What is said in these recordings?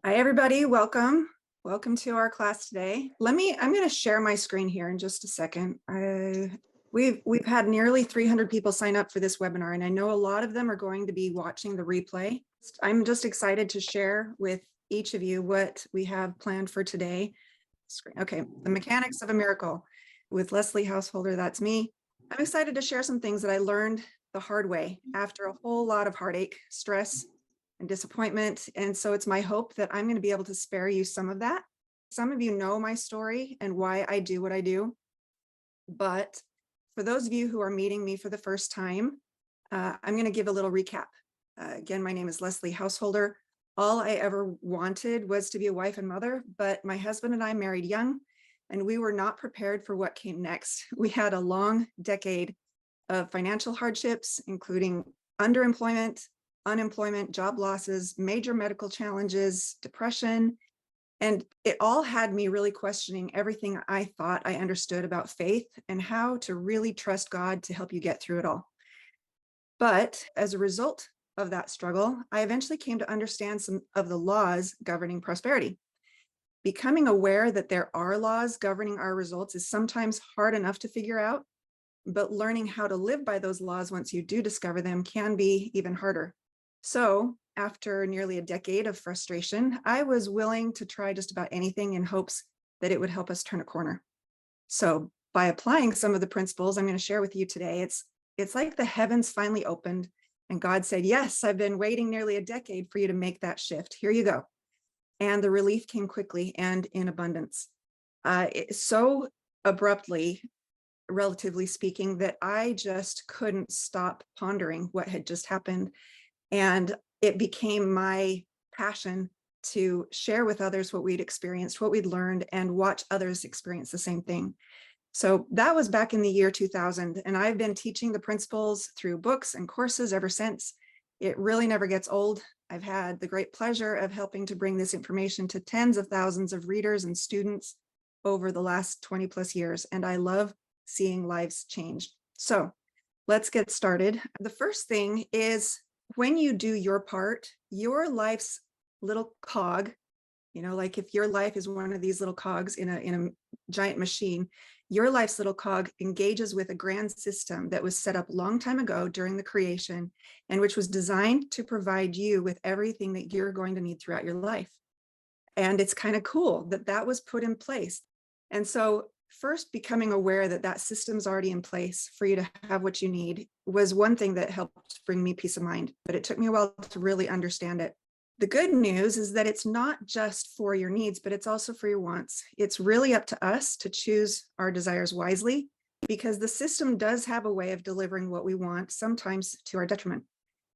Hi, everybody. Welcome. Welcome to our class today. I'm going to share my screen here in just a second. We've had nearly 300 people sign up for this webinar, and I know a lot of them are going to be watching the replay. I'm just excited to share with each of you what we have planned for today. Okay, the mechanics of a miracle with Leslie Householder. That's me. I'm excited to share some things that I learned the hard way after a whole lot of heartache, stress, and disappointment. And so it's my hope that I'm going to be able to spare you some of that. Some of you know my story and why I do what I do. But for those of you who are meeting me for the first time, I'm going to give a little recap. Again, my name is Leslie Householder. All I ever wanted was to be a wife and mother, but my husband and I married young, and we were not prepared for what came next. We had a long decade of financial hardships, including underemployment, unemployment, job losses, major medical challenges, depression. And it all had me really questioning everything I thought I understood about faith and how to really trust God to help you get through it all. But as a result of that struggle, I eventually came to understand some of the laws governing prosperity. Becoming aware that there are laws governing our results is sometimes hard enough to figure out, but learning how to live by those laws once you do discover them can be even harder. So after nearly a decade of frustration, I was willing to try just about anything in hopes that it would help us turn a corner. So by applying some of the principles I'm going to share with you today, it's like the heavens finally opened and God said, yes, I've been waiting nearly a decade for you to make that shift. Here you go. And the relief came quickly and in abundance. So abruptly, relatively speaking, that I just couldn't stop pondering what had just happened. And it became my passion to share with others what we'd experienced, what we'd learned, and watch others experience the same thing. So that was back in the year 2000. And I've been teaching the principles through books and courses ever since. It really never gets old. I've had the great pleasure of helping to bring this information to tens of thousands of readers and students over the last 20 plus years. And I love seeing lives changed. So let's get started. The first thing is when you do your part, your life's little cog, like if your life is one of these little cogs in a giant machine, your life's little cog engages with a grand system that was set up a long time ago during the creation and which was designed to provide you with everything that you're going to need throughout your life. And it's kind of cool that that was put in place. And so first becoming aware that that system's already in place for you to have what you need was one thing that helped bring me peace of mind, but it took me a while to really understand it. The good news is that it's not just for your needs, but it's also for your wants. It's really up to us to choose our desires wisely because the system does have a way of delivering what we want, sometimes to our detriment.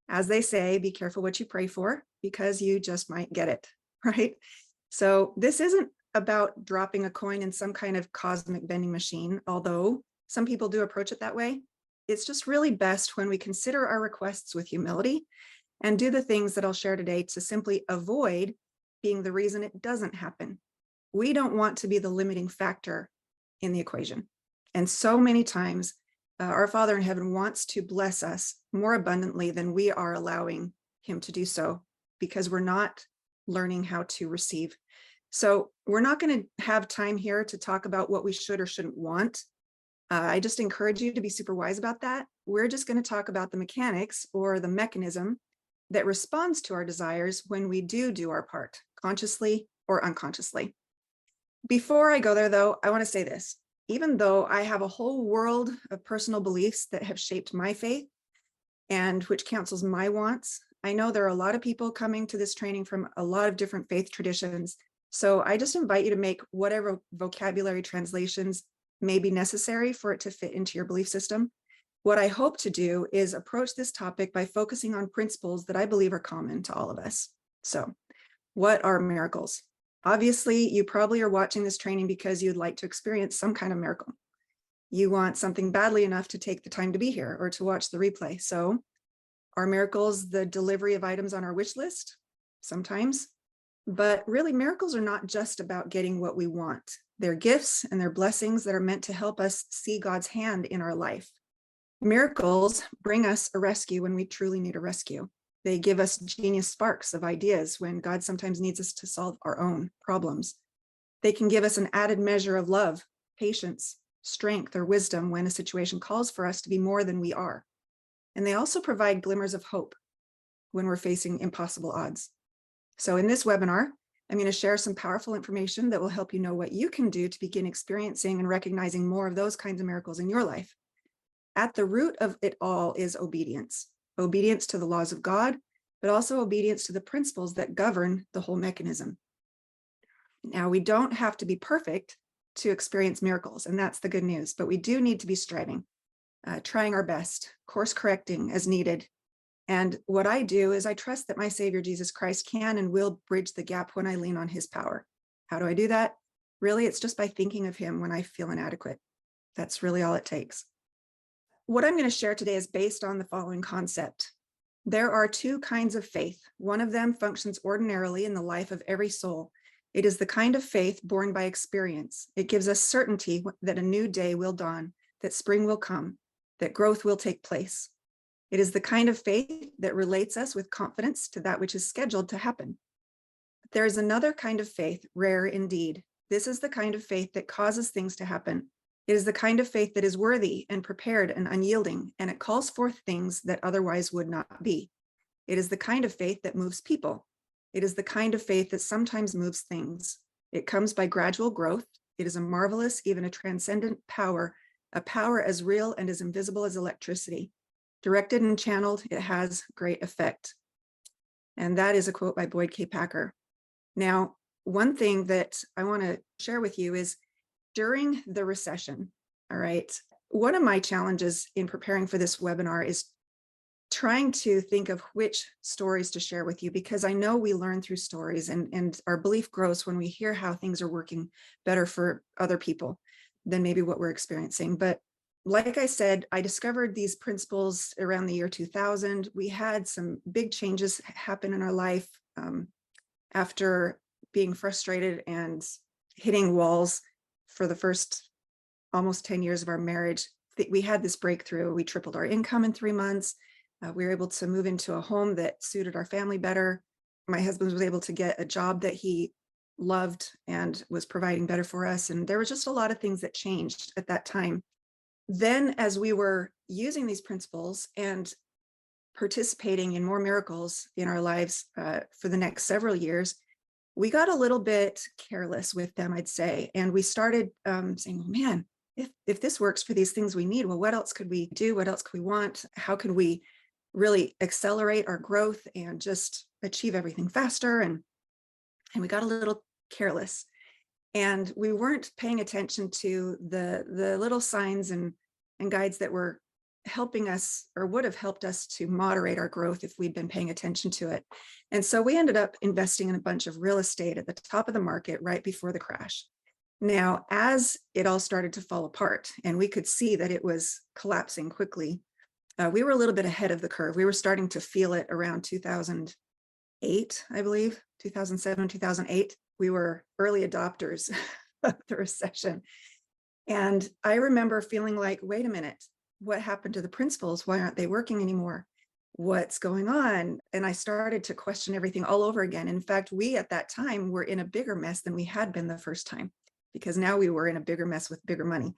As they say, be careful what you pray for because you just might get it, right? So this isn't about dropping a coin in some kind of cosmic vending machine, although some people do approach it that way. It's just really best when we consider our requests with humility and do the things that I'll share today to simply avoid being the reason it doesn't happen. We don't want to be the limiting factor in the equation. And so many times, our Father in heaven wants to bless us more abundantly than we are allowing him to do so because we're not learning how to receive. So we're not going to have time here to talk about what we should or shouldn't want. I just encourage you to be super wise about that. We're just going to talk about the mechanics or the mechanism that responds to our desires when we do our part, consciously or unconsciously. Before I go there, though, I want to say this. Even though I have a whole world of personal beliefs that have shaped my faith and which counsels my wants, I know there are a lot of people coming to this training from a lot of different faith traditions. So I just invite you to make whatever vocabulary translations may be necessary for it to fit into your belief system. What I hope to do is approach this topic by focusing on principles that I believe are common to all of us. So, what are miracles? Obviously, you probably are watching this training because you'd like to experience some kind of miracle. You want something badly enough to take the time to be here or to watch the replay. So, are miracles the delivery of items on our wish list? Sometimes. But really, miracles are not just about getting what we want. They're gifts and they're blessings that are meant to help us see God's hand in our life. Miracles bring us a rescue when we truly need a rescue. They give us genius sparks of ideas when God sometimes needs us to solve our own problems. They can give us an added measure of love, patience, strength, or wisdom when a situation calls for us to be more than we are. And they also provide glimmers of hope when we're facing impossible odds. So in this webinar, I'm going to share some powerful information that will help you know what you can do to begin experiencing and recognizing more of those kinds of miracles in your life. At the root of it all is obedience. Obedience to the laws of God, but also obedience to the principles that govern the whole mechanism. Now, we don't have to be perfect to experience miracles, and that's the good news, but we do need to be striving, trying our best, course correcting as needed. And what I do is I trust that my Savior, Jesus Christ, can and will bridge the gap when I lean on his power. How do I do that? Really, it's just by thinking of him when I feel inadequate. That's really all it takes. What I'm going to share today is based on the following concept. There are two kinds of faith. One of them functions ordinarily in the life of every soul. It is the kind of faith born by experience. It gives us certainty that a new day will dawn, that spring will come, that growth will take place. It is the kind of faith that relates us with confidence to that which is scheduled to happen. But there is another kind of faith, rare indeed. This is the kind of faith that causes things to happen. It is the kind of faith that is worthy and prepared and unyielding, and it calls forth things that otherwise would not be. It is the kind of faith that moves people. It is the kind of faith that sometimes moves things. It comes by gradual growth. It is a marvelous, even a transcendent power, a power as real and as invisible as electricity. Directed and channeled, it has great effect. And that is a quote by Boyd K. Packer. Now, one thing that I want to share with you is during the recession, all right, one of my challenges in preparing for this webinar is trying to think of which stories to share with you, because I know we learn through stories, and our belief grows when we hear how things are working better for other people than maybe what we're experiencing. But like I said, I discovered these principles around the year 2000. We had some big changes happen in our life after being frustrated and hitting walls for the first almost 10 years of our marriage. We had this breakthrough. We tripled our income in 3 months. We were able to move into a home that suited our family better. My husband was able to get a job that he loved and was providing better for us. And there was just a lot of things that changed at that time. Then, as we were using these principles and participating in more miracles in our lives for the next several years, we got a little bit careless with them, I'd say. And we started saying, well, man, if this works for these things we need, well, what else could we do? What else could we want? How can we really accelerate our growth and just achieve everything faster? And we got a little careless. And we weren't paying attention to the little signs and guides that were helping us, or would have helped us to moderate our growth if we'd been paying attention to it. And so we ended up investing in a bunch of real estate at the top of the market right before the crash. Now, as it all started to fall apart and we could see that it was collapsing quickly, we were a little bit ahead of the curve. We were starting to feel it around 2008, I believe, 2007, 2008. We were early adopters of the recession. And I remember feeling like, wait a minute, what happened to the principles? Why aren't they working anymore? What's going on? And I started to question everything all over again. In fact, we at that time were in a bigger mess than we had been the first time, because now we were in a bigger mess with bigger money.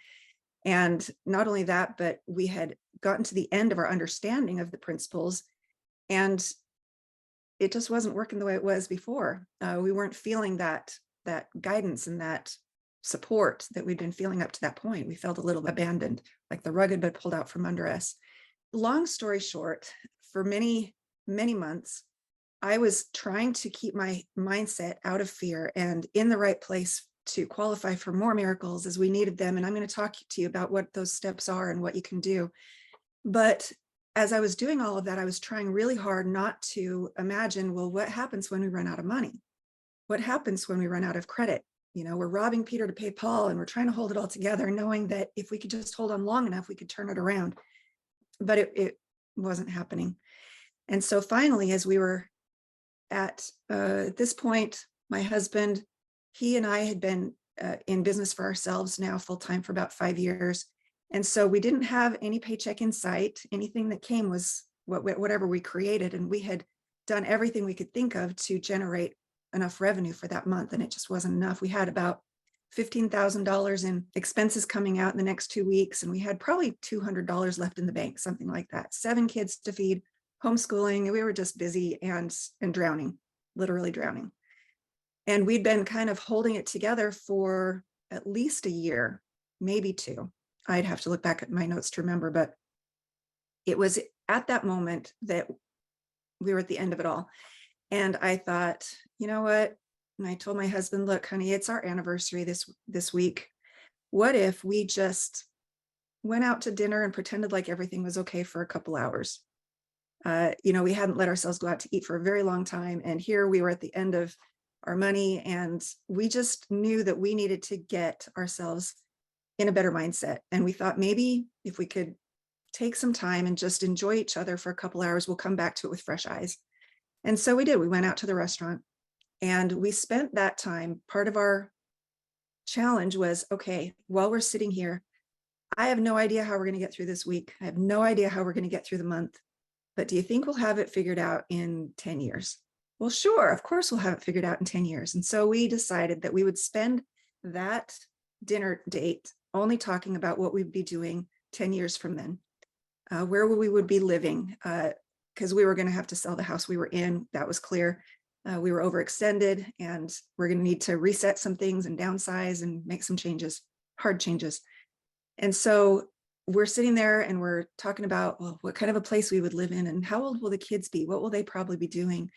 And not only that, but we had gotten to the end of our understanding of the principles, and it just wasn't working the way it was before. We weren't feeling that guidance and that support that we'd been feeling up to that point. We felt a little abandoned, like the rug had been pulled out from under us. Long story short, for many, many months, I was trying to keep my mindset out of fear and in the right place to qualify for more miracles as we needed them. And I'm going to talk to you about what those steps are and what you can do. But as I was doing all of that, I was trying really hard not to imagine, well, what happens when we run out of money? What happens when we run out of credit? You know, we're robbing Peter to pay Paul, and we're trying to hold it all together, knowing that if we could just hold on long enough, we could turn it around. But it wasn't happening. And so finally, as we were at this point, my husband, he and I had been in business for ourselves now full-time for about 5 years. And so we didn't have any paycheck in sight. Anything that came was whatever we created. And we had done everything we could think of to generate enough revenue for that month, and it just wasn't enough. We had about $15,000 in expenses coming out in the next 2 weeks, and we had probably $200 left in the bank, something like that. 7 kids to feed, homeschooling. We were just busy and drowning, literally drowning. And we'd been kind of holding it together for at least a year, maybe 2. I'd have to look back at my notes to remember, but it was at that moment that we were at the end of it all. And I thought, you know what? And I told my husband, look, honey, it's our anniversary this week. What if we just went out to dinner and pretended like everything was okay for a couple hours? We hadn't let ourselves go out to eat for a very long time. And here we were at the end of our money, and we just knew that we needed to get ourselves in a better mindset. And we thought maybe if we could take some time and just enjoy each other for a couple hours, we'll come back to it with fresh eyes. And so we did. We went out to the restaurant and we spent that time. Part of our challenge was, okay, while we're sitting here, I have no idea how we're going to get through this week. I have no idea how we're going to get through the month. But do you think we'll have it figured out in 10 years? Well, sure, of course we'll have it figured out in 10 years. And so we decided that we would spend that dinner date only talking about what we'd be doing 10 years from then, where we would be living, because we were going to have to sell the house we were in. That was clear. We were overextended, and we're going to need to reset some things and downsize and make some changes, hard changes. And so we're sitting there and we're talking about, well, what kind of a place we would live in, and how old will the kids be? What will they probably be doing?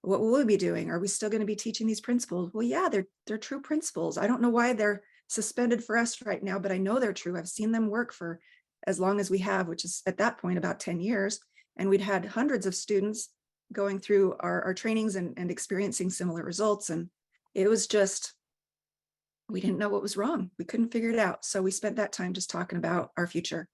What will we be doing? Are we still going to be teaching these principles? Well, yeah, they're true principles. I don't know why they're suspended for us right now, but I know they're true. I've seen them work for as long as we have, which is at that point about 10 years. And we'd had hundreds of students going through our trainings and experiencing similar results. And it was just, we didn't know what was wrong. We couldn't figure it out. So we spent that time just talking about our future.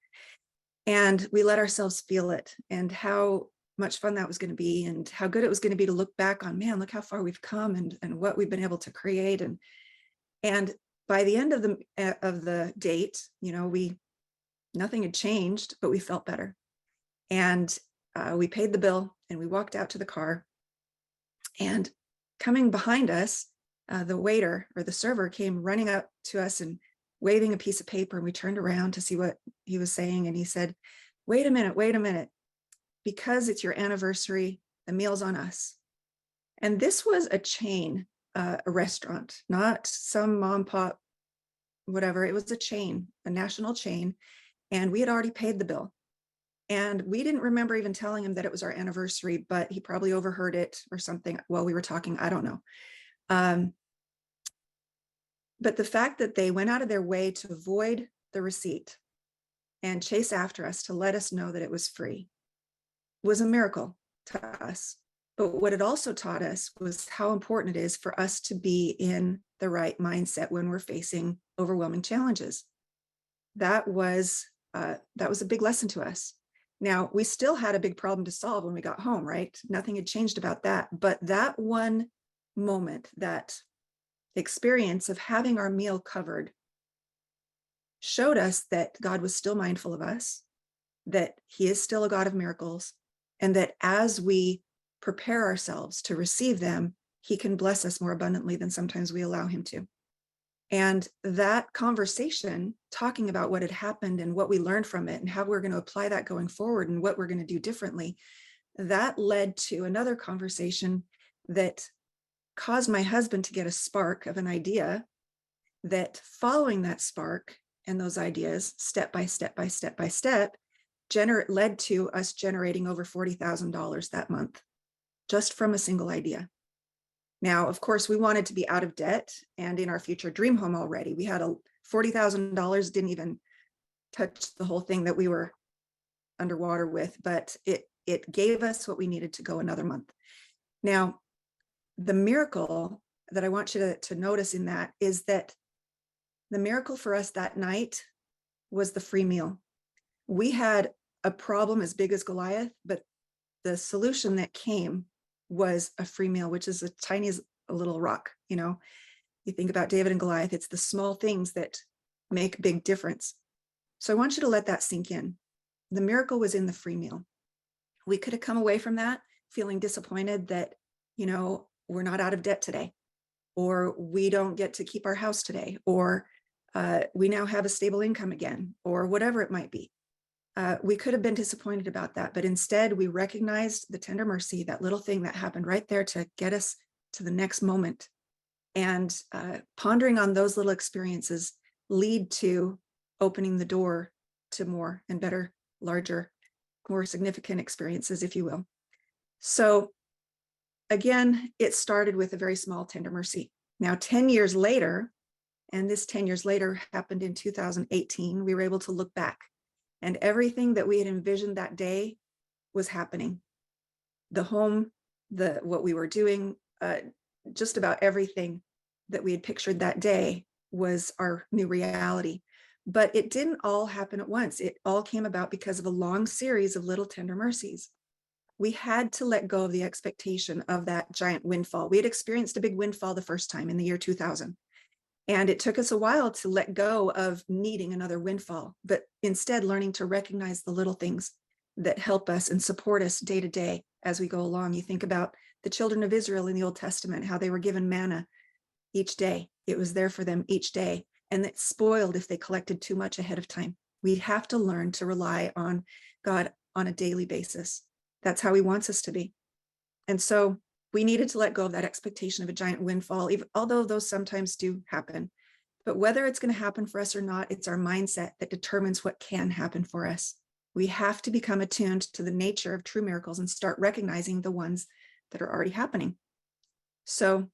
And we let ourselves feel it, and how much fun that was going to be, and how good it was going to be to look back on, man, look how far we've come, and what we've been able to create. And by the end of the date, nothing had changed, but we felt better. And we paid the bill and we walked out to the car, and coming behind us, the waiter or the server came running up to us and waving a piece of paper, and we turned around to see what he was saying. And he said, wait a minute, because it's your anniversary, the meal's on us. And this was a chain, a restaurant, not some mom pop, whatever. It was a chain, a national chain. And we had already paid the bill. And we didn't remember even telling him that it was our anniversary, but he probably overheard it or something while we were talking. I don't know. But the fact that they went out of their way to avoid the receipt and chase after us to let us know that it was free was a miracle to us. But what it also taught us was how important it is for us to be in the right mindset when we're facing overwhelming challenges. That was a big lesson to us. Now, we still had a big problem to solve when we got home, right? Nothing had changed about that. But that one moment, that experience of having our meal covered, showed us that God was still mindful of us, that He is still a God of miracles, and that as we prepare ourselves to receive them, He can bless us more abundantly than sometimes we allow Him to. And that conversation, talking about what had happened and what we learned from it and how we're going to apply that going forward and what we're going to do differently, that led to another conversation that caused my husband to get a spark of an idea, that following that spark and those ideas, step by step, led to us generating over $40,000 that month, just from a single idea. Now, of course, we wanted to be out of debt and in our future dream home already. We had $40,000, didn't even touch the whole thing that we were underwater with, but it gave us what we needed to go another month. Now, the miracle that I want you to notice in that is that the miracle for us that night was the free meal. We had a problem as big as Goliath, but the solution that came was a free meal, which is a tiny little rock. You think about David and Goliath, it's the small things that make a big difference. So I want you to let that sink in. The miracle was in the free meal. We could have come away from that feeling disappointed that, we're not out of debt today, or we don't get to keep our house today, or we now have a stable income again, or whatever it might be. We could have been disappointed about that, but instead we recognized the tender mercy, that little thing that happened right there to get us to the next moment. And pondering on those little experiences lead to opening the door to more and better, larger, more significant experiences, if you will. So again, it started with a very small tender mercy. Now, 10 years later, and this 10 years later happened in 2018, we were able to look back, and everything that we had envisioned that day was happening. The home, what we were doing, just about everything that we had pictured that day was our new reality. But it didn't all happen at once. It all came about because of a long series of little tender mercies. We had to let go of the expectation of that giant windfall. We had experienced a big windfall the first time in the year 2000. And it took us a while to let go of needing another windfall, but instead learning to recognize the little things that help us and support us day to day as we go along. You think about the children of Israel in the Old Testament, how they were given manna each day. It was there for them each day, and it spoiled if they collected too much ahead of time. We have to learn to rely on God on a daily basis. That's how he wants us to be. And so we needed to let go of that expectation of a giant windfall, although those sometimes do happen. But whether it's going to happen for us or not, it's our mindset that determines what can happen for us. We have to become attuned to the nature of true miracles and start recognizing the ones that are already happening. So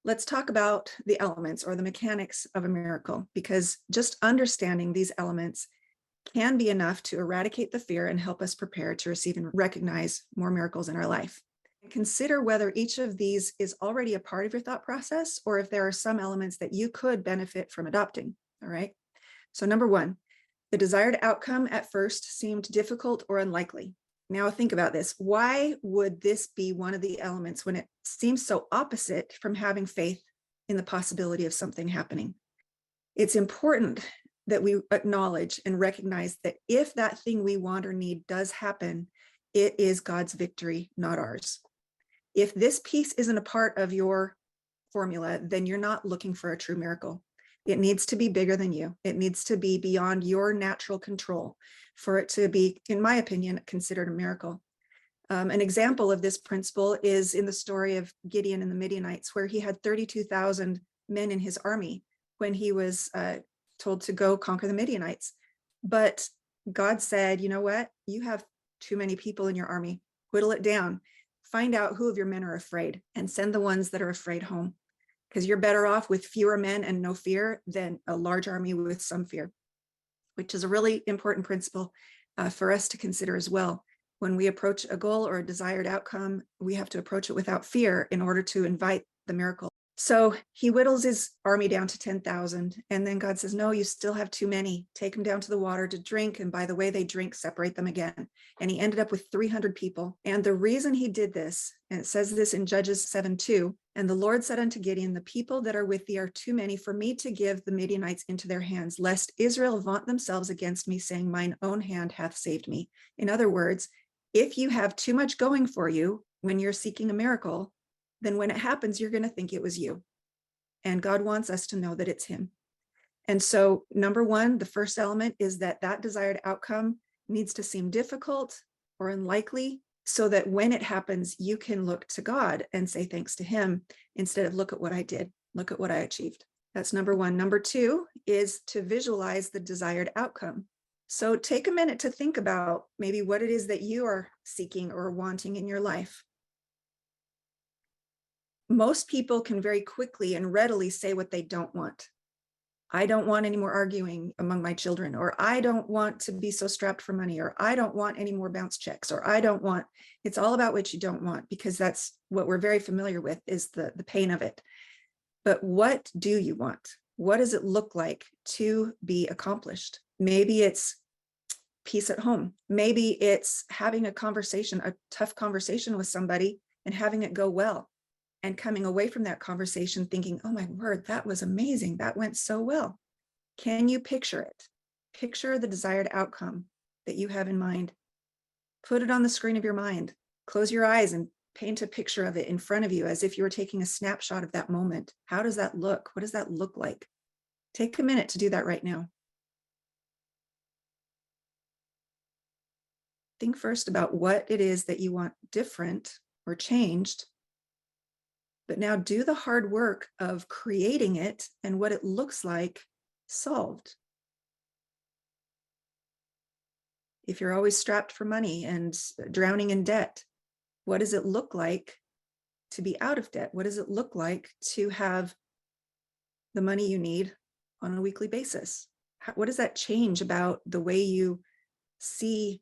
let's talk about the elements or the mechanics of a miracle, because just understanding these elements can be enough to eradicate the fear and help us prepare to receive and recognize more miracles in our life. Consider whether each of these is already a part of your thought process, or if there are some elements that you could benefit from adopting. All right. So number one, the desired outcome at first seemed difficult or unlikely. Now think about this. Why would this be one of the elements when it seems so opposite from having faith in the possibility of something happening? It's important that we acknowledge and recognize that if that thing we want or need does happen, it is God's victory, not ours. If this piece isn't a part of your formula, then you're not looking for a true miracle. It needs to be bigger than you. It needs to be beyond your natural control for it to be, in my opinion, considered a miracle. An example of this principle is in the story of Gideon and the Midianites, where he had 32,000 men in his army when he was told to go conquer the Midianites. But God said, you know what? You have too many people in your army. Whittle it down. Find out who of your men are afraid and send the ones that are afraid home, because you're better off with fewer men and no fear than a large army with some fear, which is a really important principle for us to consider as well. When we approach a goal or a desired outcome, we have to approach it without fear in order to invite the miracle. So he whittles his army down to 10,000. And then God says, no, you still have too many. Take them down to the water to drink. And by the way they drink, separate them again. And he ended up with 300 people. And the reason he did this, and it says this in Judges 7:2, and the Lord said unto Gideon, the people that are with thee are too many for me to give the Midianites into their hands, lest Israel vaunt themselves against me, saying, mine own hand hath saved me. In other words, if you have too much going for you when you're seeking a miracle, then when it happens, you're going to think it was you. And God wants us to know that it's him. And so number one, the first element is that desired outcome needs to seem difficult or unlikely, so that when it happens, you can look to God and say thanks to him instead of look at what I did, look at what I achieved. That's number one. Number two is to visualize the desired outcome. So take a minute to think about maybe what it is that you are seeking or wanting in your life. Most people can very quickly and readily say what they don't want. I don't want any more arguing among my children, or I don't want to be so strapped for money, or I don't want any more bounce checks, or I don't want, it's all about what you don't want, because that's what we're very familiar with, is the pain of it. But what do you want? What does it look like to be accomplished? Maybe it's peace at home. Maybe it's having a conversation, a tough conversation with somebody and having it go well, and coming away from that conversation thinking, oh my word, that was amazing. That went so well. Can you picture it? Picture the desired outcome that you have in mind. Put it on the screen of your mind. Close your eyes and paint a picture of it in front of you as if you were taking a snapshot of that moment. How does that look? What does that look like? Take a minute to do that right now. Think first about what it is that you want different or changed, but now do the hard work of creating it and what it looks like solved. If you're always strapped for money and drowning in debt, what does it look like to be out of debt? What does it look like to have the money you need on a weekly basis? What does that change about the way you see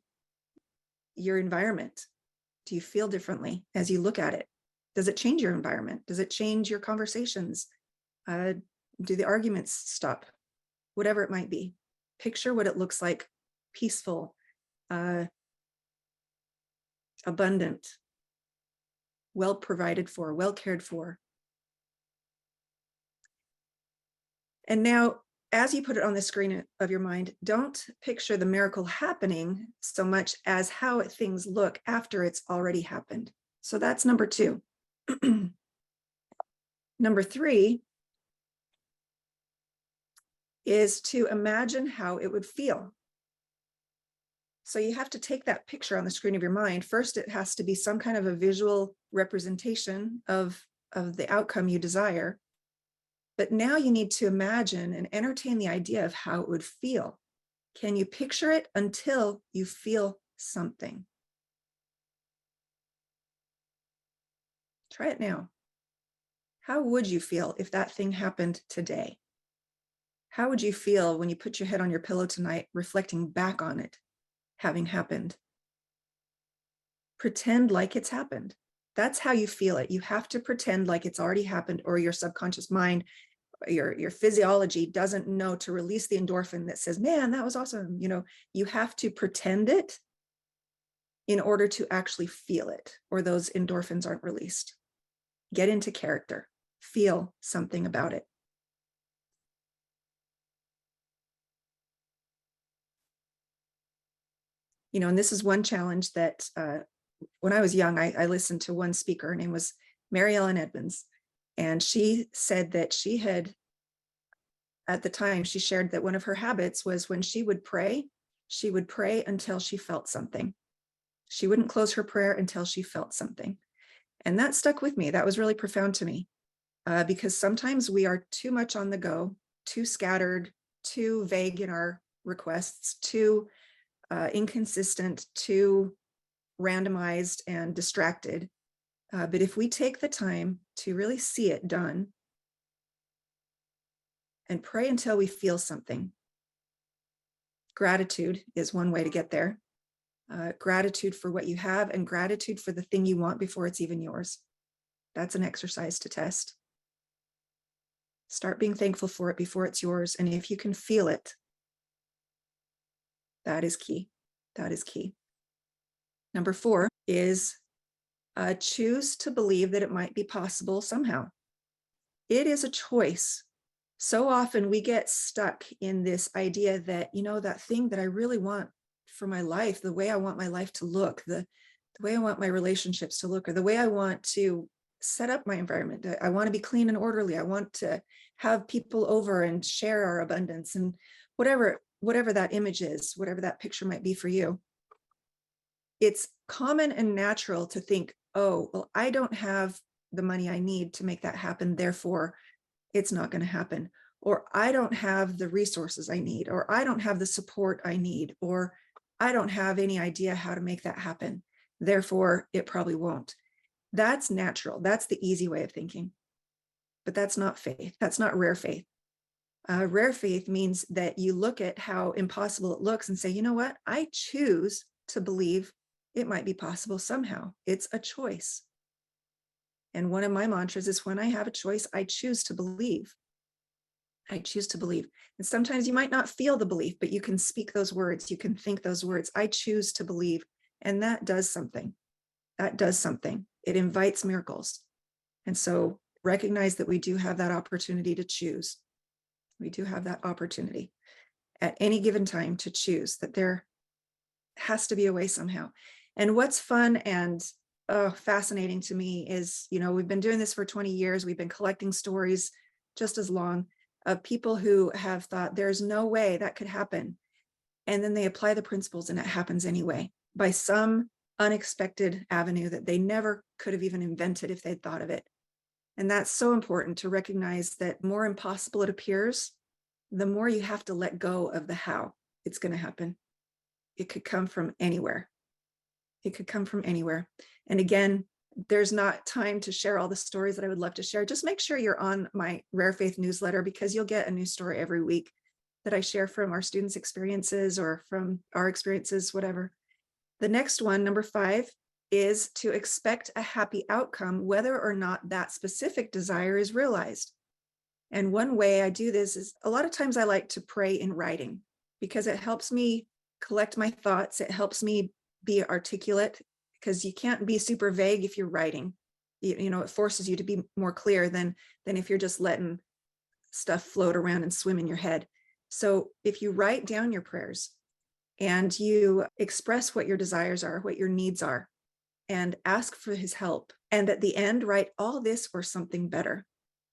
your environment? Do you feel differently as you look at it? Does it change your environment? Does it change your conversations? Do the arguments stop? Whatever it might be. Picture what it looks like: peaceful, abundant, well provided for, well cared for. And now, as you put it on the screen of your mind, don't picture the miracle happening so much as how things look after it's already happened. So that's number 2. Number 3 is to imagine how it would feel. So you have to take that picture on the screen of your mind. First, it has to be some kind of a visual representation of the outcome you desire. But now you need to imagine and entertain the idea of how it would feel. Can you picture it until you feel something? Try it now. How would you feel if that thing happened today? How would you feel when you put your head on your pillow tonight, reflecting back on it having happened? Pretend like it's happened. That's how you feel it. You have to pretend like it's already happened, or your subconscious mind, your physiology doesn't know to release the endorphin that says, man, that was awesome. You have to pretend it in order to actually feel it, or those endorphins aren't released. Get into character, feel something about it. And this is one challenge that when I was young, I listened to one speaker. Her name was Mary Ellen Edmonds. And she said that she had, at the time, she shared that one of her habits was when she would pray until she felt something. She wouldn't close her prayer until she felt something. And that stuck with me. That was really profound to me, because sometimes we are too much on the go, too scattered, too vague in our requests, too inconsistent, too randomized and distracted. But if we take the time to really see it done and pray until we feel something. Gratitude is one way to get there. Gratitude for what you have, and gratitude for the thing you want before it's even yours. That's an exercise to test. Start being thankful for it before it's yours. And if you can feel it, that is key. That is key. Number 4 is choose to believe that it might be possible somehow. It is a choice. So often we get stuck in this idea that, that thing that I really want for my life, the way I want my life to look, the way I want my relationships to look, or the way I want to set up my environment. I want to be clean and orderly. I want to have people over and share our abundance, and whatever that image is, whatever that picture might be for you. It's common and natural to think, oh, well, I don't have the money I need to make that happen, therefore it's not going to happen. Or I don't have the resources I need, or I don't have the support I need, or I don't have any idea how to make that happen, therefore it probably won't. That's natural. That's the easy way of thinking. But that's not faith. That's not rare faith. Rare faith means that you look at how impossible it looks and say, you know what? I choose to believe it might be possible somehow. It's a choice. And one of my mantras is, when I have a choice, I choose to believe. I choose to believe. And sometimes you might not feel the belief, but you can speak those words. You can think those words. I choose to believe. And that does something. That does something. It invites miracles. And so recognize that we do have that opportunity to choose. We do have that opportunity at any given time to choose, that there has to be a way somehow. And what's fun and fascinating to me is, we've been doing this for 20 years. We've been collecting stories just as long of people who have thought there's no way that could happen. And then they apply the principles and it happens anyway by some unexpected avenue that they never could have even invented if they'd thought of it. And that's so important to recognize that more impossible it appears, the more you have to let go of the how it's going to happen. It could come from anywhere. It could come from anywhere. And again, there's not time to share all the stories that I would love to share. Just make sure you're on my Rare Faith newsletter, because you'll get a new story every week that I share from our students' experiences or from our experiences, whatever. The next one, number 5, is to expect a happy outcome, whether or not that specific desire is realized. And one way I do this is a lot of times I like to pray in writing, because it helps me collect my thoughts. It helps me be articulate, because you can't be super vague if you're writing. It forces you to be more clear than if you're just letting stuff float around and swim in your head. So if you write down your prayers and you express what your desires are, what your needs are, and ask for his help, and at the end, write all this or something better.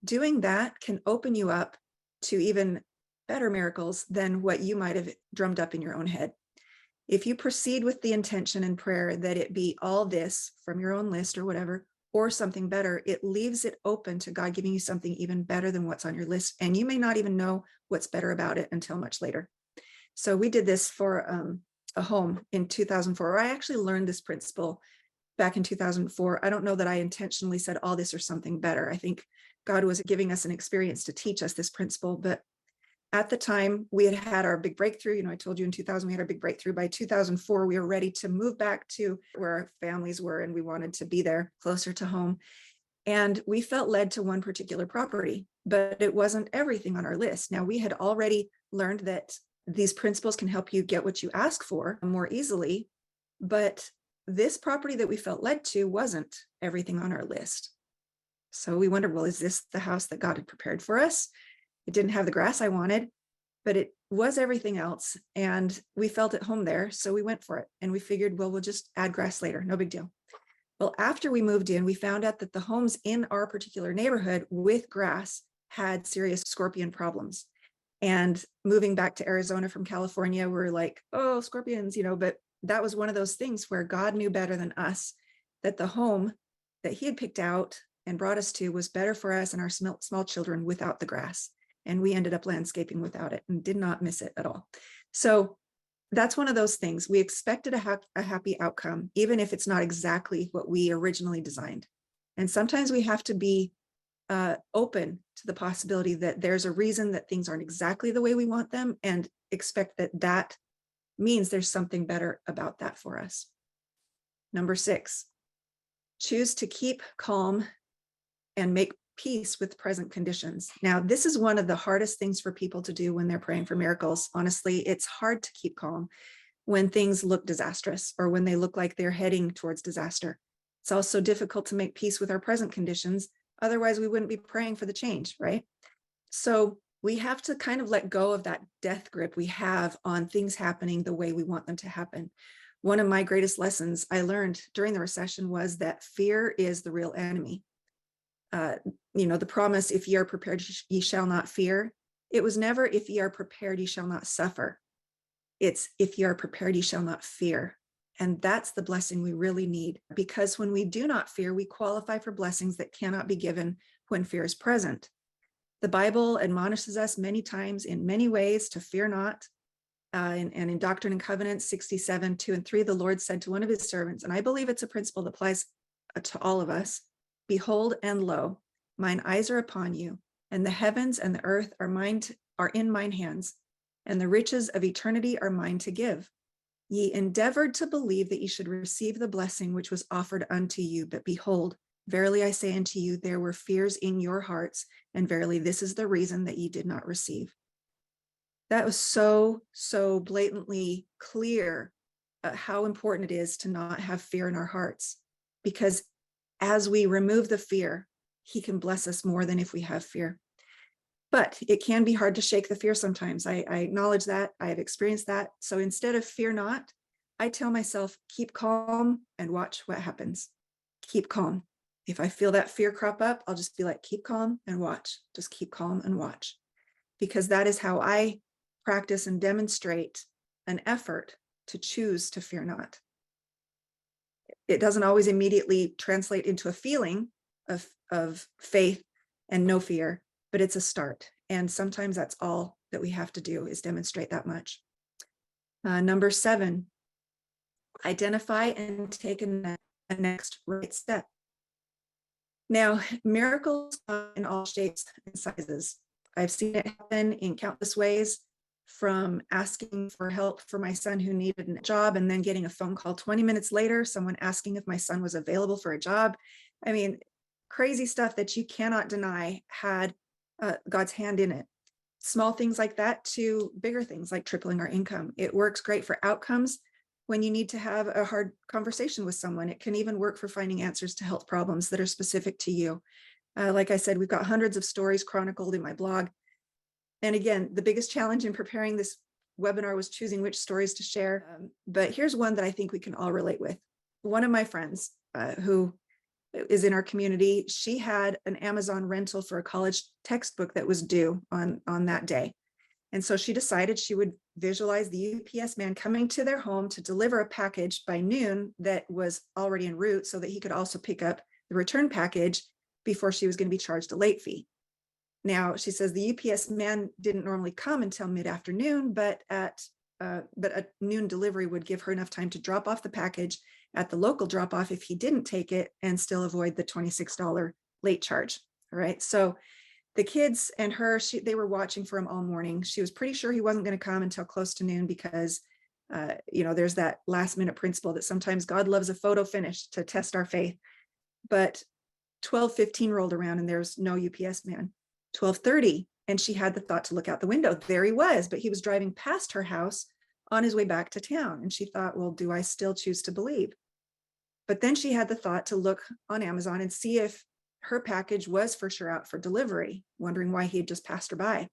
Doing that can open you up to even better miracles than what you might have drummed up in your own head. If you proceed with the intention in prayer that it be all this from your own list or whatever, or something better, it leaves it open to God giving you something even better than what's on your list. And you may not even know what's better about it until much later. So we did this for a home in 2004. I actually learned this principle back in 2004. I don't know that I intentionally said all this or something better. I think God was giving us an experience to teach us this principle. But at the time, we had had our big breakthrough. I told you in 2000, we had our big breakthrough. By 2004, we were ready to move back to where our families were, and we wanted to be there closer to home. And we felt led to one particular property, but it wasn't everything on our list. Now, we had already learned that these principles can help you get what you ask for more easily, but this property that we felt led to wasn't everything on our list. So we wondered, well, is this the house that God had prepared for us? It didn't have the grass I wanted, but it was everything else. And we felt at home there. So we went for it. And we figured, well, we'll just add grass later. No big deal. Well, after we moved in, we found out that the homes in our particular neighborhood with grass had serious scorpion problems. And moving back to Arizona from California, we're like, oh, scorpions, but that was one of those things where God knew better than us that the home that he had picked out and brought us to was better for us and our small children without the grass. And we ended up landscaping without it and did not miss it at all. So that's one of those things. We expected a happy outcome, even if it's not exactly what we originally designed. And sometimes we have to be open to the possibility that there's a reason that things aren't exactly the way we want them, and expect that means there's something better about that for us. Number 6, choose to keep calm and make peace with present conditions. Now, this is one of the hardest things for people to do when they're praying for miracles. Honestly, it's hard to keep calm when things look disastrous or when they look like they're heading towards disaster. It's also difficult to make peace with our present conditions. Otherwise, we wouldn't be praying for the change, right? So we have to kind of let go of that death grip we have on things happening the way we want them to happen. One of my greatest lessons I learned during the recession was that fear is the real enemy. The promise, if ye are prepared, ye shall not fear. It was never, if ye are prepared, ye shall not suffer. It's, if ye are prepared, ye shall not fear. And that's the blessing we really need, because when we do not fear, we qualify for blessings that cannot be given when fear is present. The Bible admonishes us many times in many ways to fear not. And in Doctrine and Covenants 67, 2 and 3, the Lord said to one of his servants, and I believe it's a principle that applies to all of us, behold, and lo, mine eyes are upon you, and the heavens and the earth are in mine hands, and the riches of eternity are mine to give. Ye endeavored to believe that ye should receive the blessing which was offered unto you, but behold, verily I say unto you, there were fears in your hearts, and verily this is the reason that ye did not receive. That was so blatantly clear how important it is to not have fear in our hearts, because as we remove the fear, he can bless us more than if we have fear. But it can be hard to shake the fear sometimes. I acknowledge that. I have experienced that. So instead of fear not, I tell myself, keep calm and watch what happens. keep calm. If I feel that fear crop up, I'll just be like, keep calm and watch. Just keep calm and watch. Because that is how I practice and demonstrate an effort to choose to fear not. It doesn't always immediately translate into a feeling of faith and no fear, but it's a start. And sometimes that's all that we have to do, is demonstrate that much. Number 7, identify and take a next right step. Now, miracles come in all shapes and sizes. I've seen it happen in countless ways, from asking for help for my son who needed a job and then getting a phone call 20 minutes later, someone asking if my son was available for a job. I mean, crazy stuff that you cannot deny had God's hand in it. Small things like that to bigger things like tripling our income. It works great for outcomes when you need to have a hard conversation with someone. It can even work for finding answers to health problems that are specific to you. Like I said, we've got hundreds of stories chronicled in my blog. And again, the biggest challenge in preparing this webinar was choosing which stories to share. But here's one that I think we can all relate with. One of my friends who is in our community, she had an Amazon rental for a college textbook that was due on that day. And so she decided she would visualize the UPS man coming to their home to deliver a package by noon that was already en route, so that he could also pick up the return package before she was going to be charged a late fee. Now, she says the UPS man didn't normally come until mid-afternoon, but a noon delivery would give her enough time to drop off the package at the local drop-off if he didn't take it, and still avoid the $26 late charge. All right. So the kids and her, they were watching for him all morning. She was pretty sure he wasn't going to come until close to noon because, there's that last minute principle that sometimes God loves a photo finish to test our faith. But 12:15 rolled around and there's no UPS man. 12:30, and she had the thought to look out the window. There he was, but he was driving past her house on his way back to town. And she thought, well, do I still choose to believe? But then she had the thought to look on Amazon and see if her package was for sure out for delivery, wondering why he had just passed her by.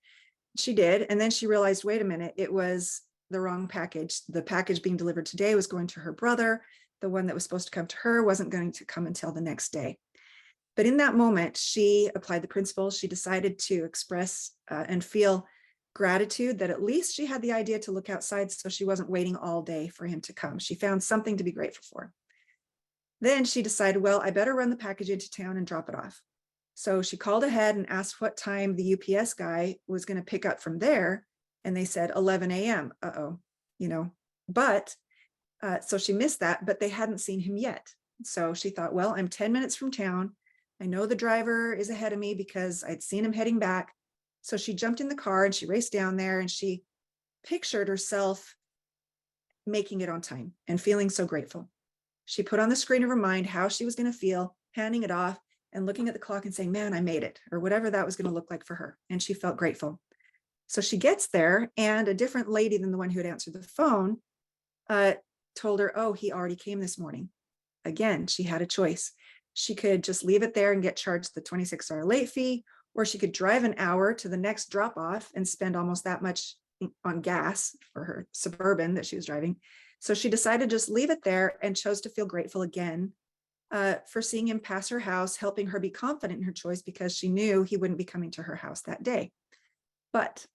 She did. And then she realized, wait a minute, it was the wrong package. The package being delivered today was going to her brother. The one that was supposed to come to her wasn't going to come until the next day. But in that moment, she applied the principle. She decided to express and feel gratitude that at least she had the idea to look outside, so she wasn't waiting all day for him to come. She found something to be grateful for. Then she decided, well, I better run the package into town and drop it off. So she called ahead and asked what time the UPS guy was going to pick up from there. And they said 11 a.m. But so she missed that, but they hadn't seen him yet. So she thought, well, I'm 10 minutes from town. I know the driver is ahead of me because I'd seen him heading back. So she jumped in the car and she raced down there, and she pictured herself making it on time and feeling so grateful. She put on the screen of her mind how she was going to feel, handing it off and looking at the clock and saying, man, I made it, or whatever that was going to look like for her. And she felt grateful. So she gets there, and a different lady than the one who had answered the phone told her, oh, he already came this morning. Again, she had a choice. She could just leave it there and get charged the $26 late fee, or she could drive an hour to the next drop off and spend almost that much on gas for her Suburban that she was driving. So she decided to just leave it there and chose to feel grateful again for seeing him pass her house, helping her be confident in her choice because she knew he wouldn't be coming to her house that day. But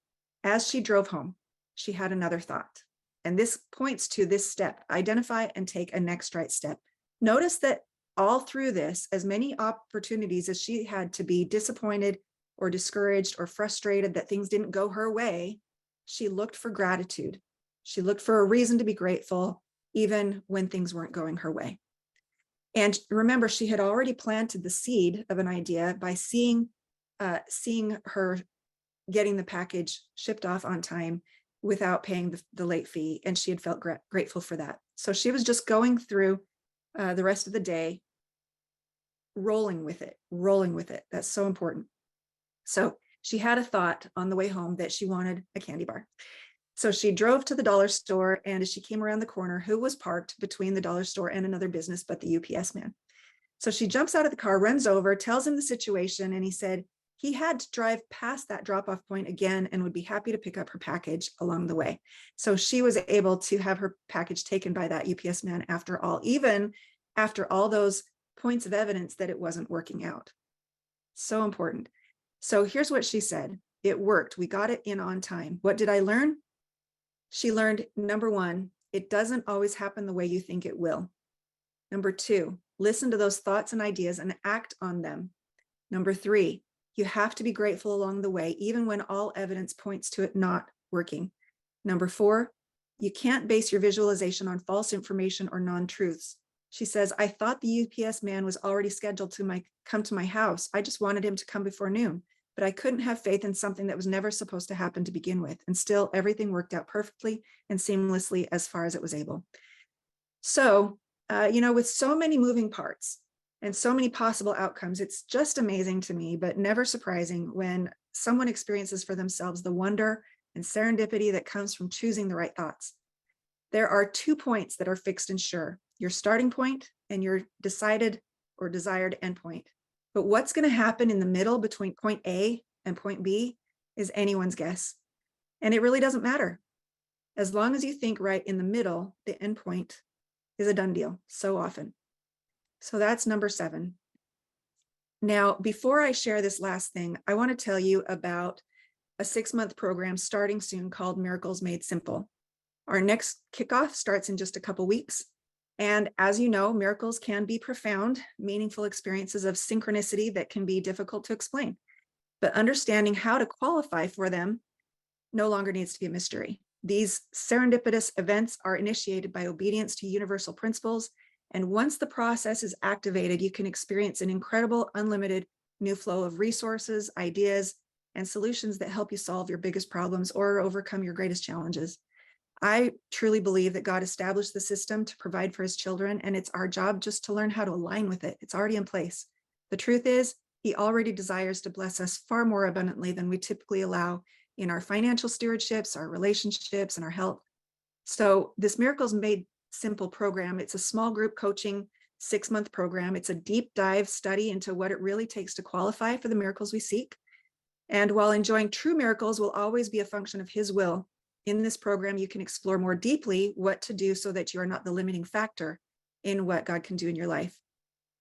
as she drove home, she had another thought. And this points to this step: identify and take a next right step. Notice that all through this, as many opportunities as she had to be disappointed or discouraged or frustrated that things didn't go her way, she looked for gratitude. She looked for a reason to be grateful, even when things weren't going her way. And remember, she had already planted the seed of an idea by seeing her getting the package shipped off on time without paying the late fee. And she had felt grateful for that. So she was just going through the rest of the day, rolling with it. That's so important. So she had a thought on the way home that she wanted a candy bar. So she drove to the dollar store, and as she came around the corner, who was parked between the dollar store and another business but the UPS man? So she jumps out of the car, runs over, tells him the situation, and he said he had to drive past that drop-off point again and would be happy to pick up her package along the way. So she was able to have her package taken by that UPS man after all, even after all those points of evidence that it wasn't working out. So important. So here's what she said. It worked. We got it in on time. What did I learn? She learned, number one, it doesn't always happen the way you think it will. Number two, listen to those thoughts and ideas and act on them. Number three, you have to be grateful along the way, even when all evidence points to it not working. Number four, you can't base your visualization on false information or non-truths. She says, I thought the UPS man was already scheduled to come to my house. I just wanted him to come before noon, but I couldn't have faith in something that was never supposed to happen to begin with. And still everything worked out perfectly and seamlessly as far as it was able. So, with so many moving parts and so many possible outcomes, it's just amazing to me, but never surprising when someone experiences for themselves the wonder and serendipity that comes from choosing the right thoughts. There are 2 points that are fixed and sure, your starting point and your decided or desired endpoint. But what's going to happen in the middle between point A and point B is anyone's guess. And it really doesn't matter. As long as you think right in the middle, the endpoint is a done deal so often. So that's number 7. Now, before I share this last thing, I want to tell you about a 6-month program starting soon called Miracles Made Simple. Our next kickoff starts in just a couple weeks. And as you know, miracles can be profound, meaningful experiences of synchronicity that can be difficult to explain. But understanding how to qualify for them no longer needs to be a mystery. These serendipitous events are initiated by obedience to universal principles. And once the process is activated, you can experience an incredible, unlimited new flow of resources, ideas, and solutions that help you solve your biggest problems or overcome your greatest challenges. I truly believe that God established the system to provide for his children, and it's our job just to learn how to align with it. It's already in place. The truth is, he already desires to bless us far more abundantly than we typically allow in our financial stewardships, our relationships, and our health. So this Miracles Made Simple program, it's a small group coaching 6-month program. It's a deep dive study into what it really takes to qualify for the miracles we seek. And while enjoying true miracles will always be a function of his will, in this program, you can explore more deeply what to do so that you are not the limiting factor in what God can do in your life.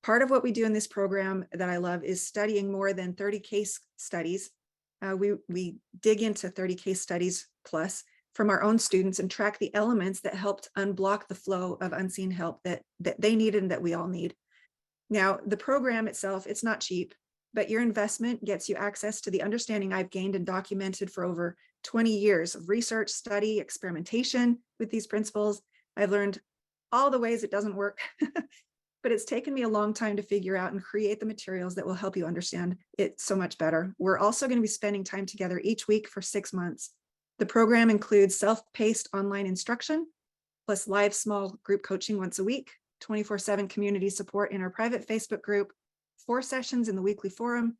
Part of what we do in this program that I love is studying more than 30 case studies. We dig into 30 case studies plus from our own students and track the elements that helped unblock the flow of unseen help that they needed and that we all need. Now, the program itself, it's not cheap, but your investment gets you access to the understanding I've gained and documented for over 20 years of research, study, experimentation with these principles. I've learned all the ways it doesn't work, but it's taken me a long time to figure out and create the materials that will help you understand it so much better. We're also going to be spending time together each week for 6 months. The program includes self-paced online instruction, plus live small group coaching once a week, 24/7 community support in our private Facebook group, 4 sessions in the weekly forum,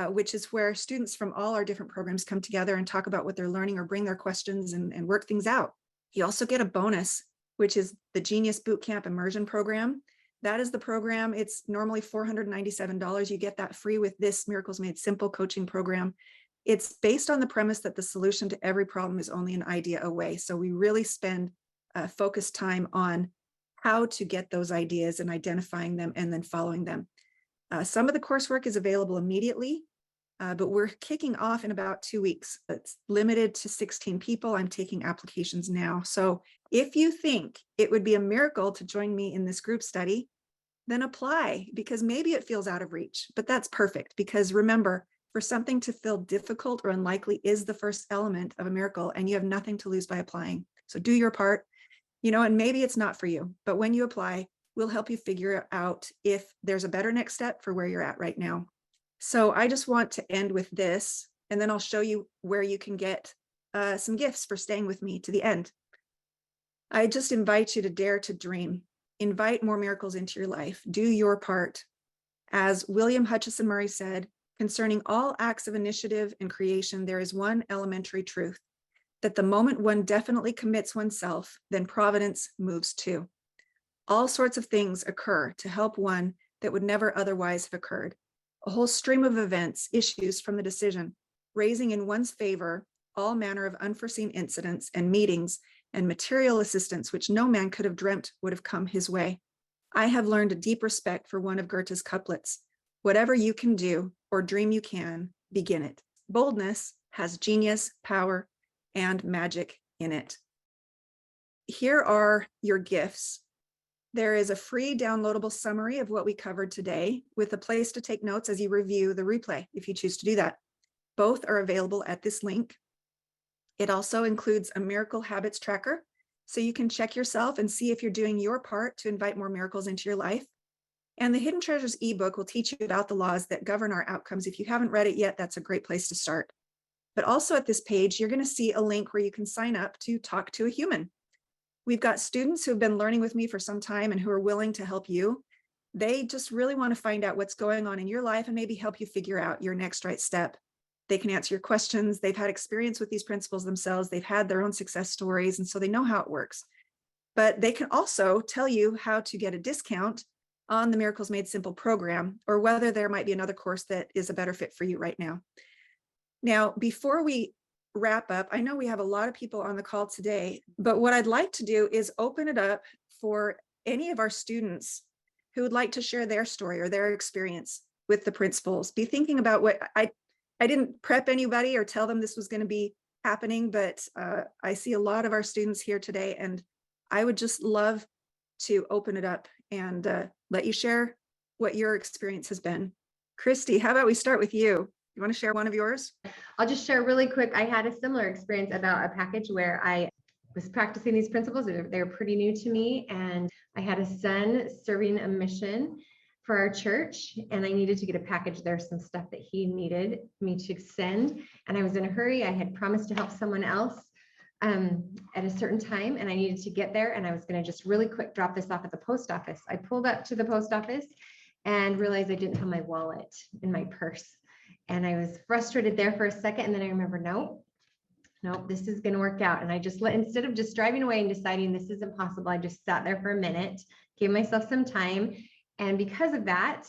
which is where students from all our different programs come together and talk about what they're learning or bring their questions and work things out. You also get a bonus, which is the Genius Bootcamp Immersion Program. That is the program. It's normally $497. You get that free with this Miracles Made Simple coaching program. It's based on the premise that the solution to every problem is only an idea away. So we really spend focused time on how to get those ideas and identifying them and then following them. Some of the coursework is available immediately, but we're kicking off in about 2 weeks. It's limited to 16 people. I'm taking applications now. So if you think it would be a miracle to join me in this group study, then apply, because maybe it feels out of reach, but that's perfect. Because remember, for something to feel difficult or unlikely is the first element of a miracle, and you have nothing to lose by applying. So do your part, and maybe it's not for you, but when you apply, we'll help you figure out if there's a better next step for where you're at right now. So I just want to end with this, and then I'll show you where you can get some gifts for staying with me to the end. I just invite you to dare to dream. Invite more miracles into your life. Do your part. As William Hutchison Murray said, concerning all acts of initiative and creation, there is one elementary truth, that the moment one definitely commits oneself, then providence moves too. All sorts of things occur to help one that would never otherwise have occurred. A whole stream of events issues from the decision, raising in one's favor all manner of unforeseen incidents and meetings and material assistance which no man could have dreamt would have come his way. I have learned a deep respect for one of Goethe's couplets. Whatever you can do or dream you can, begin it. Boldness has genius, power, and magic in it. Here are your gifts. There is a free downloadable summary of what we covered today with a place to take notes as you review the replay, if you choose to do that. Both are available at this link. It also includes a miracle habits tracker, so you can check yourself and see if you're doing your part to invite more miracles into your life. And the Hidden Treasures ebook will teach you about the laws that govern our outcomes. If you haven't read it yet, that's a great place to start. But also at this page, you're going to see a link where you can sign up to talk to a human. We've got students who have been learning with me for some time and who are willing to help you. They just really want to find out what's going on in your life and maybe help you figure out your next right step. They can answer your questions. They've had experience with these principles themselves. They've had their own success stories, and so they know how it works. But they can also tell you how to get a discount on the Miracles Made Simple program, or whether there might be another course that is a better fit for you right now. Now, before we wrap up, I know we have a lot of people on the call today, but what I'd like to do is open it up for any of our students who would like to share their story or their experience with the principles. Be thinking about what I didn't prep anybody or tell them this was going to be happening, but I see a lot of our students here today, and I would just love to open it up and let you share what your experience has been. Christy, how about we start with you? You want to share one of yours? I'll just share really quick. I had a similar experience about a package where I was practicing these principles. They were pretty new to me. And I had a son serving a mission for our church, and I needed to get a package. There's some stuff that he needed me to send. And I was in a hurry. I had promised to help someone else at a certain time, and I needed to get there. And I was going to just really quick drop this off at the post office. I pulled up to the post office and realized I didn't have my wallet in my purse. And I was frustrated there for a second. And then I remember, no, this is going to work out. And I just instead of just driving away and deciding this is impossible, I just sat there for a minute, gave myself some time. And because of that,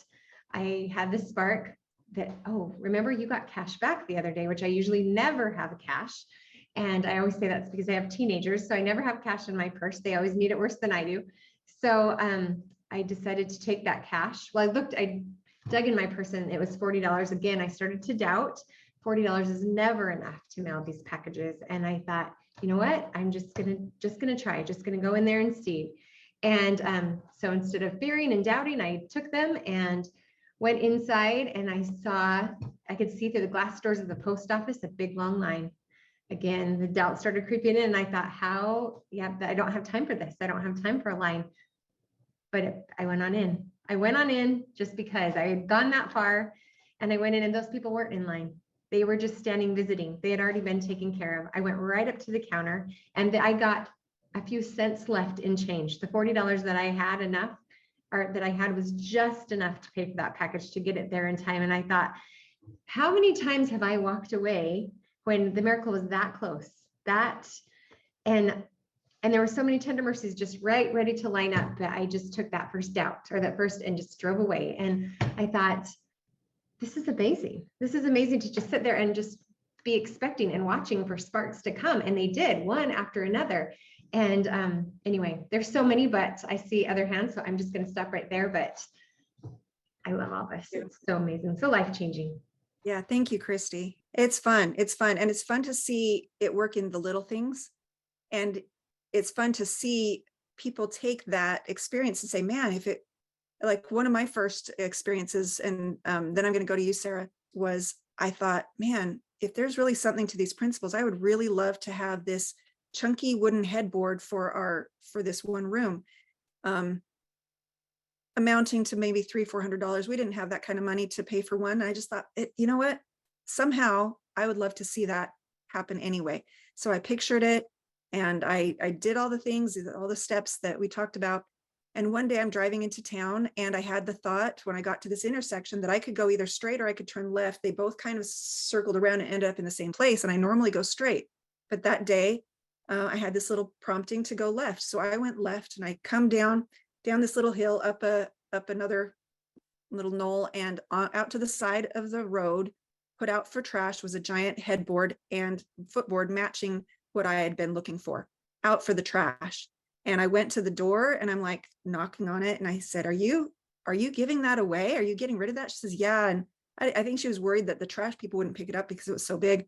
I had this spark that, oh, remember you got cash back the other day, which I usually never have cash. And I always say that's because I have teenagers. So I never have cash in my purse. They always need it worse than I do. So I decided to take that cash. Well, I dug in my purse and it was $40. Again, I started to doubt. $40 is never enough to mail these packages. And I thought, you know what? I'm just gonna try, just gonna go in there and see. And so instead of fearing and doubting, I took them and went inside, and I could see through the glass doors of the post office a big long line. Again, the doubt started creeping in, and I thought, I don't have time for this. I don't have time for a line. But I went on in. I went on in just because I had gone that far, and I went in, and those people weren't in line. They were just standing visiting. They had already been taken care of. I went right up to the counter, and I got a few cents left in change. The $40 that I had was just enough to pay for that package to get it there in time. And I thought, how many times have I walked away when the miracle was that close? And there were so many tender mercies just ready to line up, but I just took that first and just drove away. And I thought, this is amazing. This is amazing to just sit there and just be expecting and watching for sparks to come. And they did, one after another. And anyway, there's so many, but I see other hands, so I'm just going to stop right there. But I love all this. It's so amazing, so life-changing. Yeah, thank you, Christy. It's fun. It's fun. And it's fun to see it work in the little things. And it's fun to see people take that experience and say, man, like one of my first experiences, and then I'm going to go to you, Sarah, was I thought, man, if there's really something to these principles, I would really love to have this chunky wooden headboard for this one room, amounting to maybe $300-400. We didn't have that kind of money to pay for one. I just thought, you know what? Somehow I would love to see that happen anyway. So I pictured it, and I did all the things, all the steps that we talked about. And one day I'm driving into town, and I had the thought when I got to this intersection that I could go either straight or I could turn left. They both kind of circled around and ended up in the same place. And I normally go straight, but that day I had this little prompting to go left. So I went left, and I come down this little hill, up another little knoll, and out to the side of the road, put out for trash, was a giant headboard and footboard matching what I had been looking for out for the trash. And I went to the door and I'm like knocking on it. And I said, are you giving that away? Are you getting rid of that? She says, yeah. And I think she was worried that the trash people wouldn't pick it up because it was so big.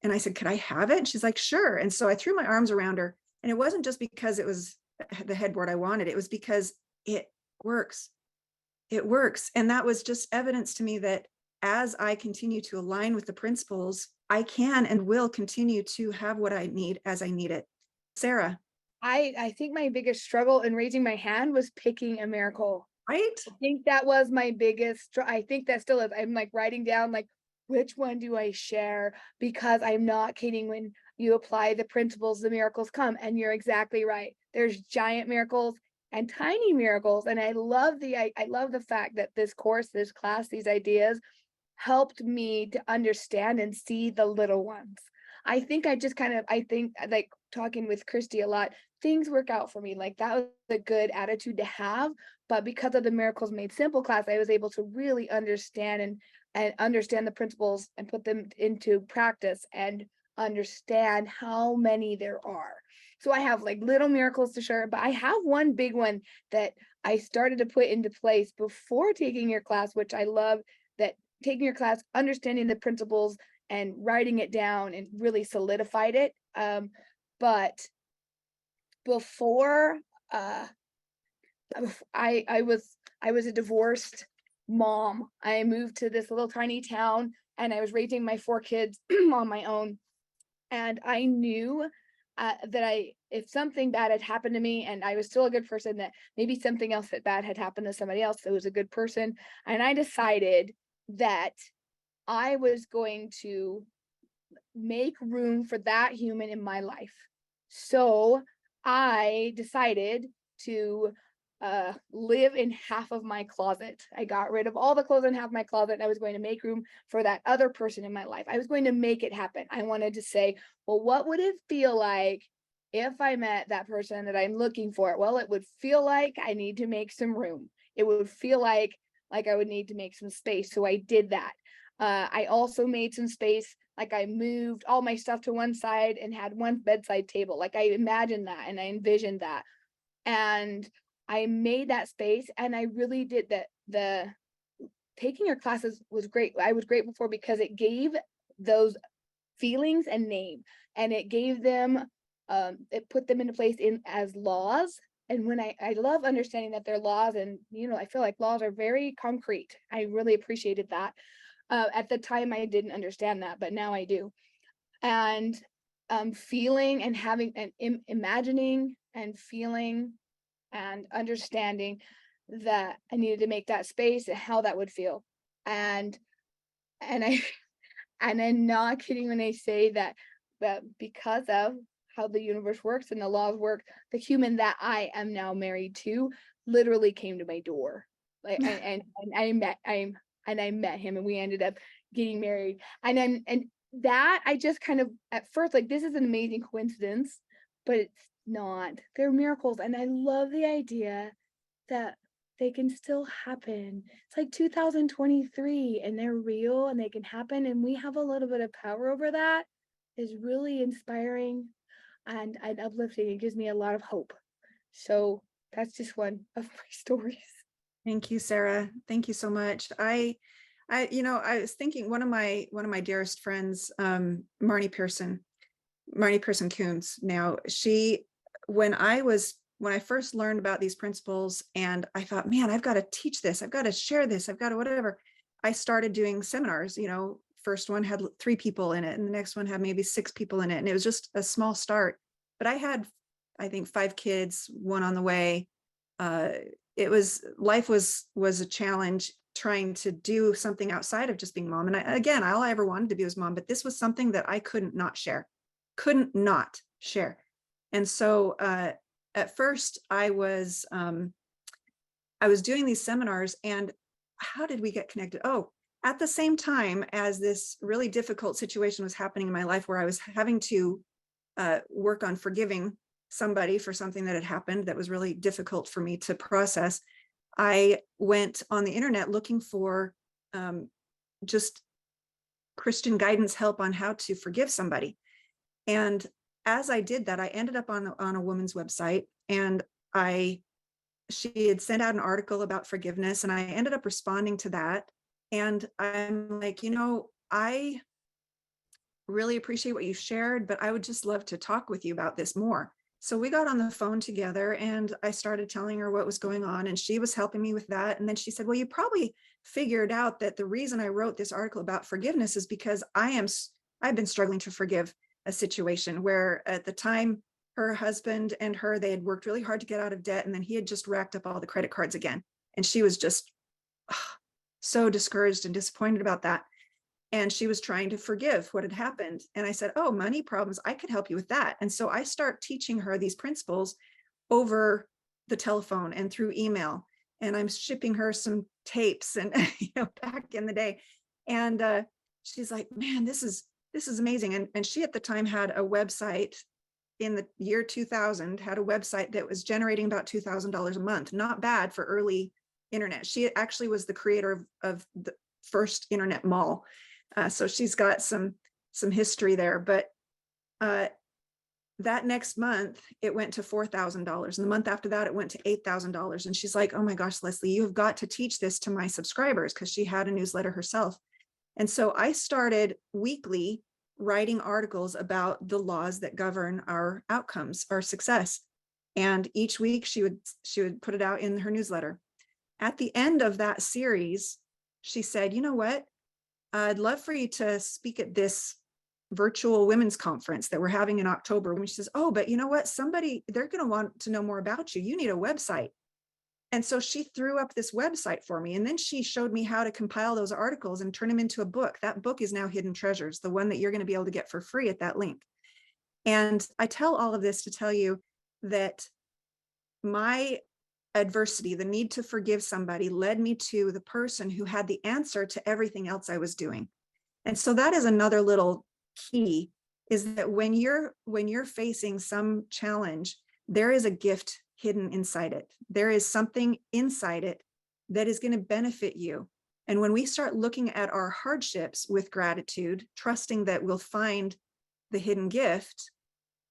And I said, could I have it? And she's like, sure. And so I threw my arms around her. And it wasn't just because it was the headboard I wanted. It was because it works. It works. And that was just evidence to me that as I continue to align with the principles, I can and will continue to have what I need as I need it. Sarah. I think my biggest struggle in raising my hand was picking a miracle. Right? I think that was my biggest, I think that still is. I'm like writing down like, which one do I share? Because I'm not kidding. When you apply the principles, the miracles come. And you're exactly right. There's giant miracles and tiny miracles. And I love I love the fact that this course, this class, these ideas helped me to understand and see the little ones. I think I think like talking with Christy a lot, things work out for me. Like that was a good attitude to have. But because of the Miracles Made Simple class, I was able to really understand and understand the principles and put them into practice and understand how many there are. So I have like little miracles to share, but I have one big one that I started to put into place before taking your class, which I love, that taking your class, understanding the principles and writing it down and really solidified it. But before I was a divorced mom. I moved to this little tiny town and I was raising my 4 kids on my own. And I knew that if something bad had happened to me and I was still a good person, that maybe something else that bad had happened to somebody else that was a good person. And I decided that I was going to make room for that human in my life. So I decided to live in half of my closet. I got rid of all the clothes in half my closet. And I was going to make room for that other person in my life. I was going to make it happen. I wanted to say, well, what would it feel like if I met that person that I'm looking for? Well, it would feel like I need to make some room. It would feel like I would need to make some space. So I did that. I also made some space. Like I moved all my stuff to one side and had one bedside table. Like I imagined that and I envisioned that. And I made that space and I really did that. The taking your classes was great. I was grateful for because it gave those feelings a name and it gave them, it put them into place in as laws. And when I love understanding that they're laws and, I feel like laws are very concrete. I really appreciated that. At the time, I didn't understand that, but now I do. And feeling and having and imagining and feeling and understanding that I needed to make that space and how that would feel. And I and I'm not kidding when I say that because of how the universe works and the laws work, the human that I am now married to literally came to my door. Like and I met him and we ended up getting married. And that I just kind of at first like this is an amazing coincidence, but it's not. They're miracles. And I love the idea that they can still happen. It's like 2023 and they're real and they can happen. And we have a little bit of power over that. Is really inspiring and uplifting. It gives me a lot of hope. So that's just one of my stories. Thank you, Sarah. Thank you so much. I was thinking one of my dearest friends, Marnie Pearson Coons. Now when I first learned about these principles and I thought, man, I've got to teach this. I've got to share this. I've got to whatever. I started doing seminars, first one had 3 people in it and the next one had maybe 6 people in it. And it was just a small start, but I had, I think 5 kids, 1 on the way. Life was a challenge trying to do something outside of just being mom. And all I ever wanted to be was mom, but this was something that I couldn't not share. And so at first I was doing these seminars and how did we get connected? Oh, at the same time as this really difficult situation was happening in my life where I was having to work on forgiving somebody for something that had happened that was really difficult for me to process, I went on the internet looking for just Christian guidance help on how to forgive somebody. And as I did that, I ended up on a woman's website, and she had sent out an article about forgiveness, and I ended up responding to that. And I'm like, I really appreciate what you shared, but I would just love to talk with you about this more. So we got on the phone together, and I started telling her what was going on, and she was helping me with that. And then she said, well, you probably figured out that the reason I wrote this article about forgiveness is because I've been struggling to forgive a situation where at the time, her husband and her, they had worked really hard to get out of debt, and then he had just racked up all the credit cards again. And she was just so discouraged and disappointed about that. And she was trying to forgive what had happened. And I said, oh, money problems, I could help you with that. And so I start teaching her these principles over the telephone and through email. And I'm shipping her some tapes and back in the day. And she's like, man, this is amazing. And she at the time had a website in the year 2000, had a website that was generating about $2,000 a month. Not bad for early internet. She actually was the creator of the first internet mall. So she's got some history there, but that next month it went to $4,000, and the month after that it went to $8,000. And she's like, oh my gosh, Leslie, you have got to teach this to my subscribers, because she had a newsletter herself. And so I started weekly writing articles about the laws that govern our outcomes, our success. And each week she would put it out in her newsletter. At the end of that series, she said, you know what? I'd love for you to speak at this virtual women's conference that we're having in October. And she says, oh, but you know what? They're going to want to know more about you. You need a website. And so she threw up this website for me. And then she showed me how to compile those articles and turn them into a book. That book is now Hidden Treasures, the one that you're going to be able to get for free at that link. And I tell all of this to tell you that my adversity, the need to forgive somebody, led me to the person who had the answer to everything else I was doing. And so that is another little key, is that when you're facing some challenge, there is a gift hidden inside it. There is something inside it that is going to benefit you. And when we start looking at our hardships with gratitude, trusting that we'll find the hidden gift,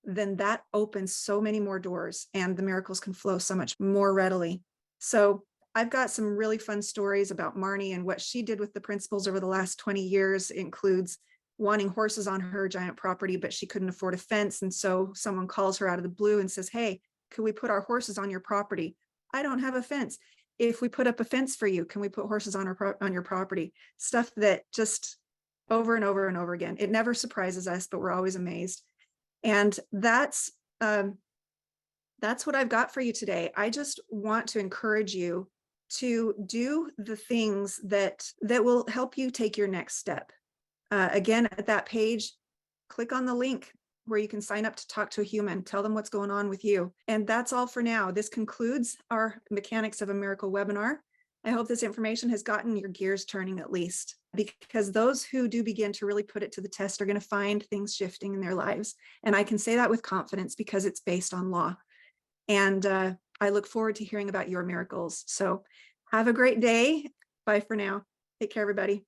then that opens so many more doors, and the miracles can flow so much more readily. So I've got some really fun stories about Marnie and what she did with the principles over the last 20 years. It includes wanting horses on her giant property, but she couldn't afford a fence. And so someone calls her out of the blue and says, hey, could we put our horses on your property? I don't have a fence. If we put up a fence for you, can we put horses on your property? Stuff that just over and over and over again. It never surprises us, but we're always amazed. And that's what I've got for you today. I just want to encourage you to do the things that will help you take your next step. Again, at that page, click on the link where you can sign up to talk to a human, tell them what's going on with you. And that's all for now. This concludes our Mechanics of a Miracle webinar. I hope this information has gotten your gears turning at least, because those who do begin to really put it to the test are going to find things shifting in their lives. And I can say that with confidence because it's based on law. And I look forward to hearing about your miracles. So have a great day. Bye for now. Take care, everybody.